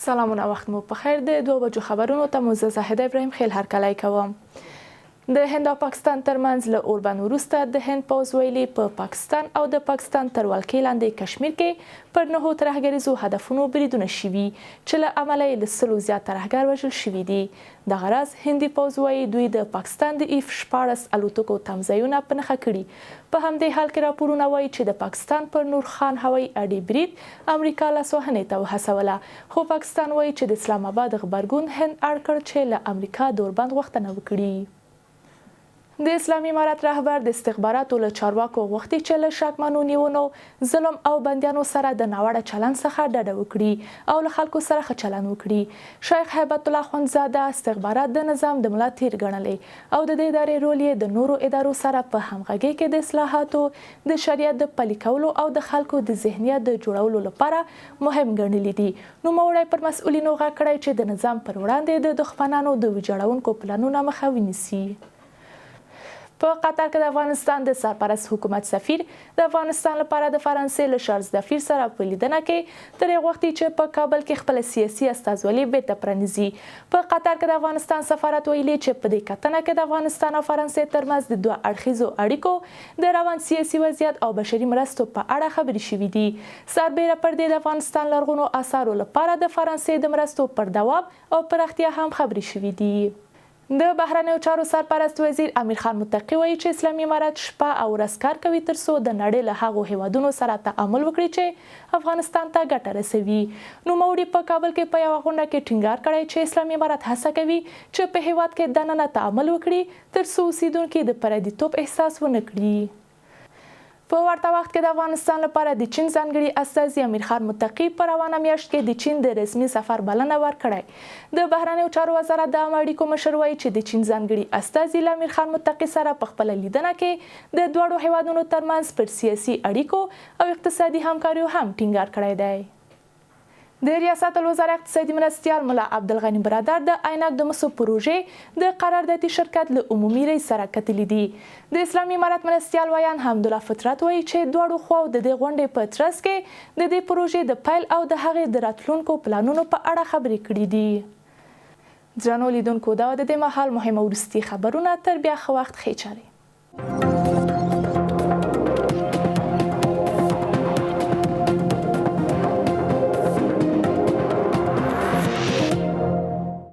سلامونه، وخت مو پخیر. د 2 بجو خبرونو ته مو زه زاهده ابراهیم خیل هرکلی کوم. د هند او پاکستان ترمنځ له اوربند وروسته د هند پوځ ویلي په پاکستان او د پاکستان تر ولکې لاندې کشمیر کې پر 9 ترهګریزو هدفونو بریدونه شوي چې له امله یې له 100 زیات ترهګر وژل شوي دي. دغه راز هندي پوځ وایي دوی د پاکستان د F-14 الوتکو تمځایونه په نښه کړي. په همدې حال کې راپورونه وایي چې د پاکستان پر نور خان هوایي اډې برید امریکا لاسوهنې ته وهڅوله، خو پاکستان وایي چې د اسلام آباد غبرګون هند اړ کړ چې له امریکا د اوربند غوښتنه وکړي. د اسلامي امارت رهبر د استخباراتو له چارواکو غوښتي چې له شکمنو نیونو، ظلم او بندیانو سره د ناوړه چلند څخه ډډه وکړي او له خلکو سره ښه چلند وکړي. شیخ هیبت الله اخوندزاده استخبارات د نظام د ملا تیر ګڼلی او د دې ادارې رول یې د نورو ادارو سره په همغږۍ کې د اصلاحاتو، د شریعت د پلي کولو او د خلکو د ذهنیت د جوړولو لپاره مهم ګڼلی دي. نوموړی پر مسؤلینو غږ کړی چې د نظام پر وړاندې د دښمنانو د ویجاړونکو پلانونو مخه ونیسي. په قطر کې د افغانستان د سرپرست حکومت سفیر د افغانستان لپاره د فرانسې له چارلز دفیر سره په لیدنه کې ترې غوښتي چې په کابل کې خپل سیاسي استازولي بیرته پرانیزي. په قطر کې د افغانستان سفارت ویلي چې په دې کتنه کې د افغانستان او فرانسې ترمنځ د 2 اړخیزو اړیکو د روان سیاسي وضعیت او بشري مرستو په اړه خبرې شوې دي. سربیره پر دې د افغانستان لرغونو آثارو لپاره د فرانسې د مرستو پر دوام او پراختیا هم خبرې شوې دي. د بهرنیو چارو سرپرست وزیر امیر خان متقي وایي چې اسلامي امارت شپه او ورځ کار کوي ترڅو د نړۍ له هغو هیوادونو سره تعامل وکړي چې افغانستان ته ګټه رسوي. نوموړي په کابل کې په یوه غونډه کې ټینګار کړی چې اسلامي امارت هڅه کوي چې په هیواد کې دننه تعامل وکړي ترڅو اوسیدونکي د پردیتوب احساس ونه کړي. په ورته وخت کې د افغانستان لپاره د چین ځانګړي استازي امیر خان متقي په روانه میاشت کې د چین د رسمي سفر بلنه ورکړی. د بهرنیو چارو وزارت د عامه اړیکو مشر وایي چې د چین ځانګړي استازي له امیر خان متقي سره په خپله لیدنه کې د دواړو هیوادونو ترمنځ پر سیاسي اړیکو او اقتصادي همکاریو هم ټینګار کړی دی. د ریاست الوزرا اقتصادي مرستیال ملا عبدالغني برادر د عینک د مسو پروژې د قراردادي شرکت له عمومي رئیس سره کتلي دي. د اسلامي امارت مرستیال ویان حمدالله فطرت وایي چې دواړو خواو د دې غونډې په ترڅ کې د دې پروژې د پیل او د هغې د راتلونکو پلانونو په اړه خبرې کړي دي. درنو لیدونکو، دا د دې مهال مهمه وروستي خبرونه، تر بیا ښه وخت ښې چارې.